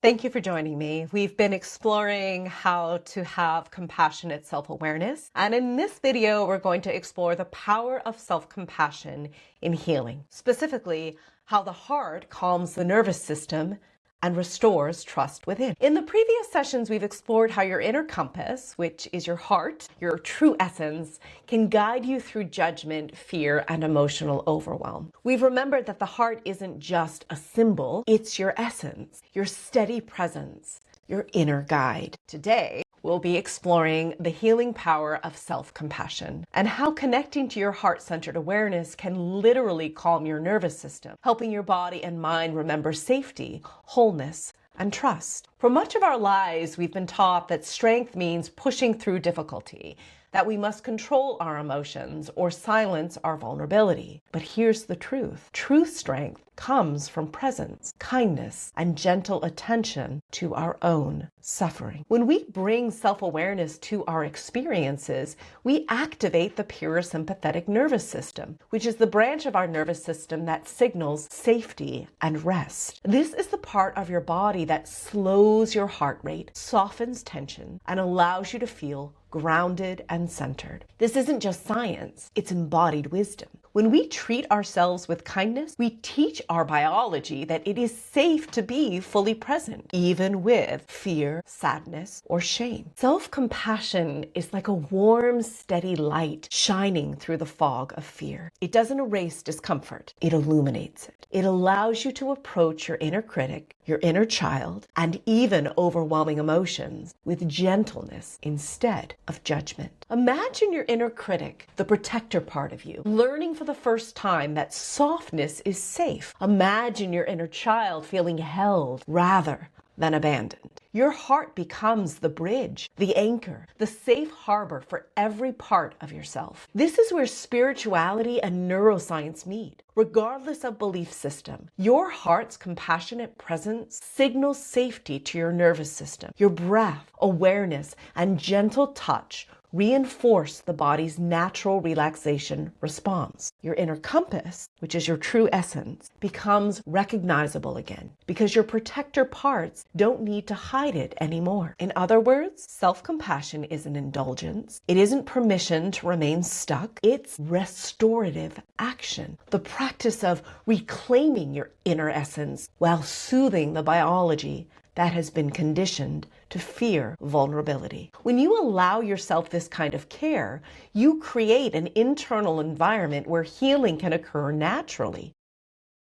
Thank you for joining me. We've been exploring how to have compassionate self-awareness. And in this video, we're going to explore the power of self-compassion in healing. Specifically, how the heart calms the nervous system and restores trust within. In the previous sessions, we've explored how your inner compass, which is your heart, your true essence, can guide you through judgment, fear, and emotional overwhelm. We've remembered that the heart isn't just a symbol, it's your essence, your steady presence, your inner guide. Today, we'll be exploring the healing power of self-compassion and how connecting to your heart-centered awareness can literally calm your nervous system, helping your body and mind remember safety, wholeness, and trust. For much of our lives, we've been taught that strength means pushing through difficulty, that we must control our emotions or silence our vulnerability. But here's the truth. True strength comes from presence, kindness, and gentle attention to our own suffering. When we bring self-awareness to our experiences, we activate the parasympathetic nervous system, which is the branch of our nervous system that signals safety and rest. This is the part of your body that slows your heart rate, softens tension, and allows you to feel grounded and centered. This isn't just science, it's embodied wisdom. When we treat ourselves with kindness, we teach our biology that it is safe to be fully present, even with fear, sadness, or shame. Self-compassion is like a warm, steady light shining through the fog of fear. It doesn't erase discomfort, it illuminates it. It allows you to approach your inner critic, your inner child, and even overwhelming emotions with gentleness instead of judgment. Imagine your inner critic, the protector part of you, learning for the first time that softness is safe. Imagine your inner child feeling held rather than abandoned. Your heart becomes the bridge, the anchor, the safe harbor for every part of yourself. This is where spirituality and neuroscience meet. Regardless of belief system, your heart's compassionate presence signals safety to your nervous system. Your breath, awareness, and gentle touch reinforce the body's natural relaxation response. Your inner compass, which is your true essence, becomes recognizable again because your protector parts don't need to hide it anymore. In other words, self-compassion isn't indulgence. It isn't permission to remain stuck. It's restorative action. The practice of reclaiming your inner essence while soothing the biology that has been conditioned to fear vulnerability. When you allow yourself this kind of care, you create an internal environment where healing can occur naturally.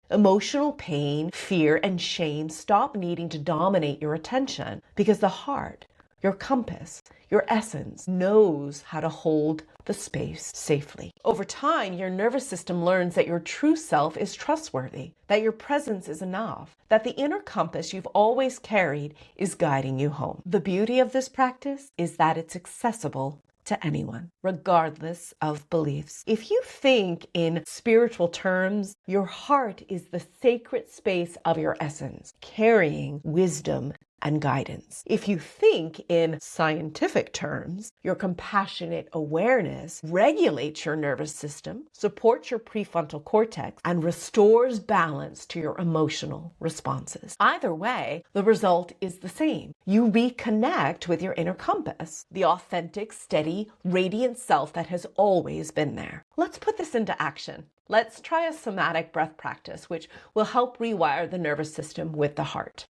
Emotional pain, fear, and shame stop needing to dominate your attention because the heart, your compass, your essence knows how to hold the space safely. Over time, your nervous system learns that your true self is trustworthy, that your presence is enough, that the inner compass you've always carried is guiding you home. The beauty of this practice is that it's accessible to anyone, regardless of beliefs. If you think in spiritual terms, your heart is the sacred space of your essence, carrying wisdom and guidance. If you think in scientific terms, your compassionate awareness regulates your nervous system, supports your prefrontal cortex, and restores balance to your emotional responses. Either way, the result is the same. You reconnect with your inner compass, the authentic, steady, radiant self that has always been there. Let's put this into action. Let's try a somatic breath practice, which will help rewire the nervous system with the heart.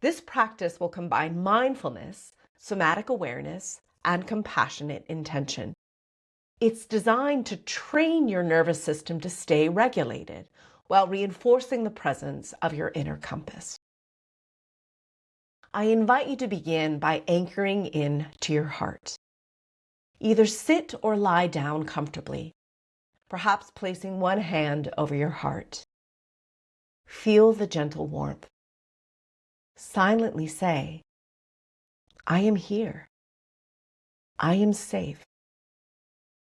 This practice will combine mindfulness, somatic awareness, and compassionate intention. It's designed to train your nervous system to stay regulated while reinforcing the presence of your inner compass. I invite you to begin by anchoring in to your heart. Either sit or lie down comfortably, perhaps placing one hand over your heart. Feel the gentle warmth. Silently say, I am here. I am safe.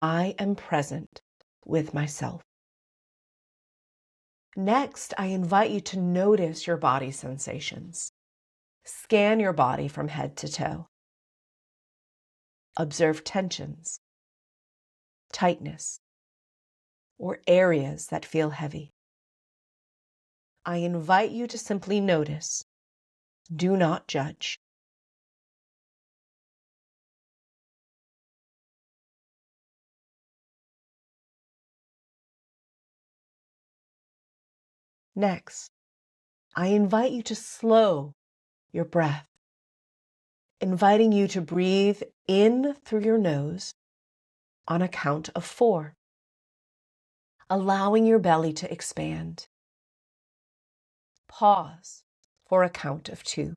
I am present with myself. Next, I invite you to notice your body sensations. Scan your body from head to toe. Observe tensions, tightness, or areas that feel heavy. I invite you to simply notice Do not judge. Next, I invite you to slow your breath, inviting you to breathe in through your nose on a count of 4, allowing your belly to expand. Pause for a count of 2.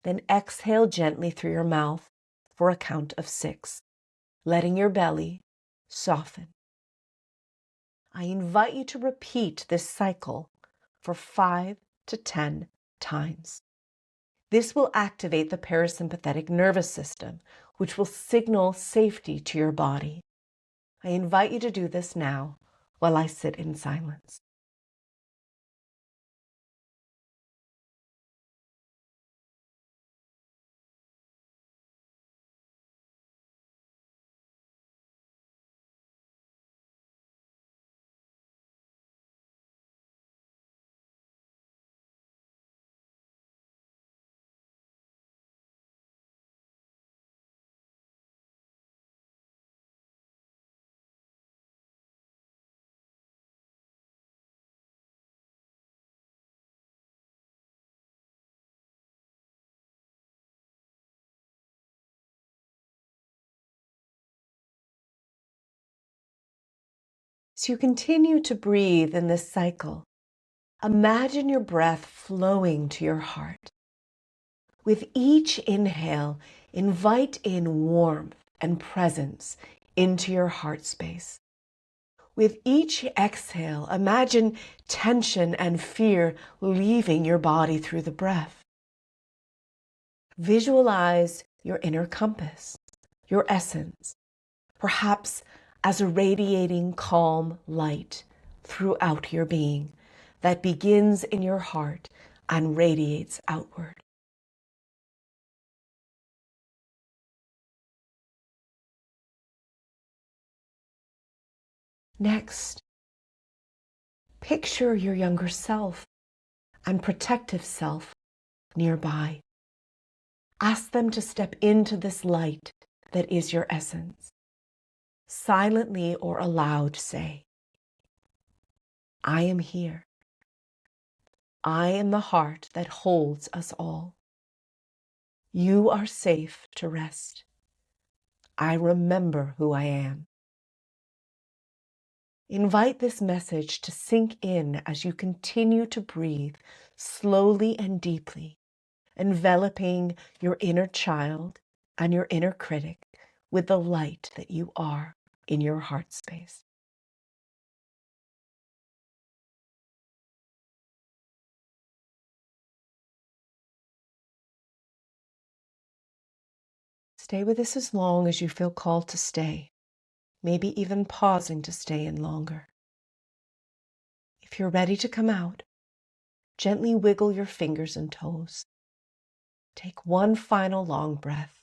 Then exhale gently through your mouth for a count of 6, letting your belly soften. I invite you to repeat this cycle for 5 to 10 times. This will activate the parasympathetic nervous system, which will signal safety to your body. I invite you to do this now while I sit in silence. As you continue to breathe in this cycle, imagine your breath flowing to your heart. With each inhale, invite in warmth and presence into your heart space. With each exhale, imagine tension and fear leaving your body through the breath. Visualize your inner compass, your essence, perhaps as a radiating calm light throughout your being that begins in your heart and radiates outward. Next, picture your younger self and protective self nearby. Ask them to step into this light that is your essence. Silently or aloud say, I am here. I am the heart that holds us all. You are safe to rest. I remember who I am. Invite this message to sink in as you continue to breathe slowly and deeply, enveloping your inner child and your inner critic with the light that you are in your heart space. Stay with this as long as you feel called to stay, maybe even pausing to stay in longer. If you're ready to come out, gently wiggle your fingers and toes. Take one final long breath,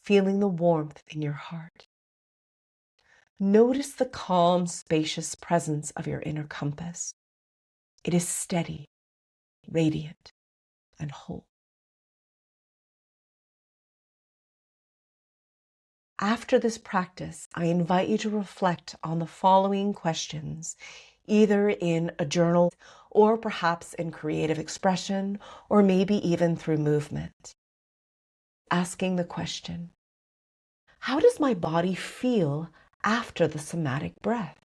feeling the warmth in your heart. Notice the calm, spacious presence of your inner compass. It is steady, radiant, and whole. After this practice, I invite you to reflect on the following questions, either in a journal or perhaps in creative expression, or maybe even through movement. Asking the question, how does my body feel after the somatic breath?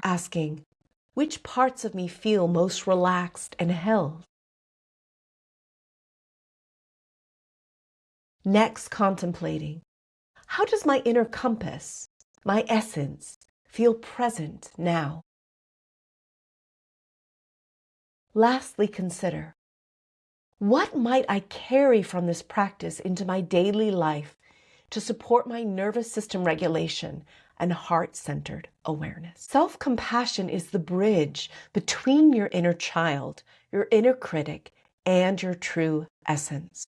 Asking, which parts of me feel most relaxed and held? Next, contemplating, how does my inner compass, my essence, feel present now? Lastly, consider, what might I carry from this practice into my daily life to support my nervous system regulation and heart-centered awareness? Self-compassion is the bridge between your inner child, your inner critic, and your true essence.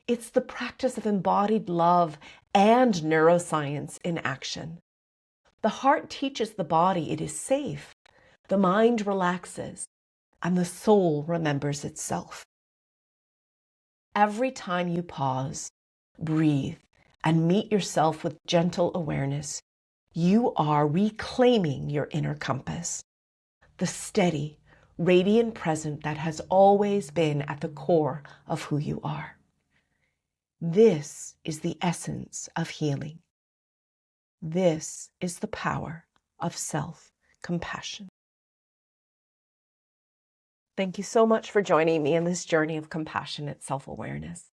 It's the practice of embodied love and neuroscience in action. The heart teaches the body it is safe, the mind relaxes, and the soul remembers itself. Every time you pause, breathe, and meet yourself with gentle awareness, you are reclaiming your inner compass, the steady, radiant present that has always been at the core of who you are. This is the essence of healing. This is the power of self-compassion. Thank you so much for joining me in this journey of compassionate self-awareness.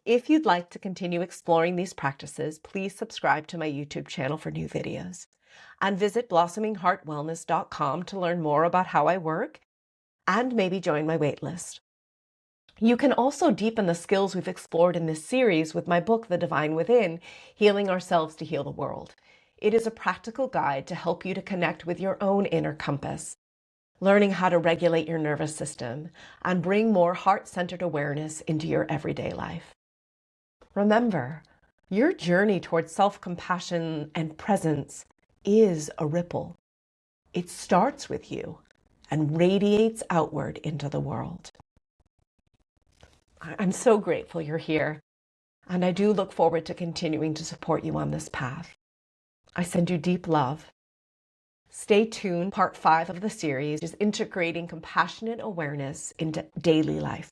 If you'd like to continue exploring these practices, please subscribe to my YouTube channel for new videos and visit blossomingheartwellness.com to learn more about how I work and maybe join my waitlist. You can also deepen the skills we've explored in this series with my book, The Divine Within, Healing Ourselves to Heal the World. It is a practical guide to help you to connect with your own inner compass, learning how to regulate your nervous system and bring more heart-centered awareness into your everyday life. Remember, your journey towards self-compassion and presence is a ripple. It starts with you and radiates outward into the world. I'm so grateful you're here, and I do look forward to continuing to support you on this path. I send you deep love. Stay tuned. Part 5 of the series is integrating compassionate awareness into daily life.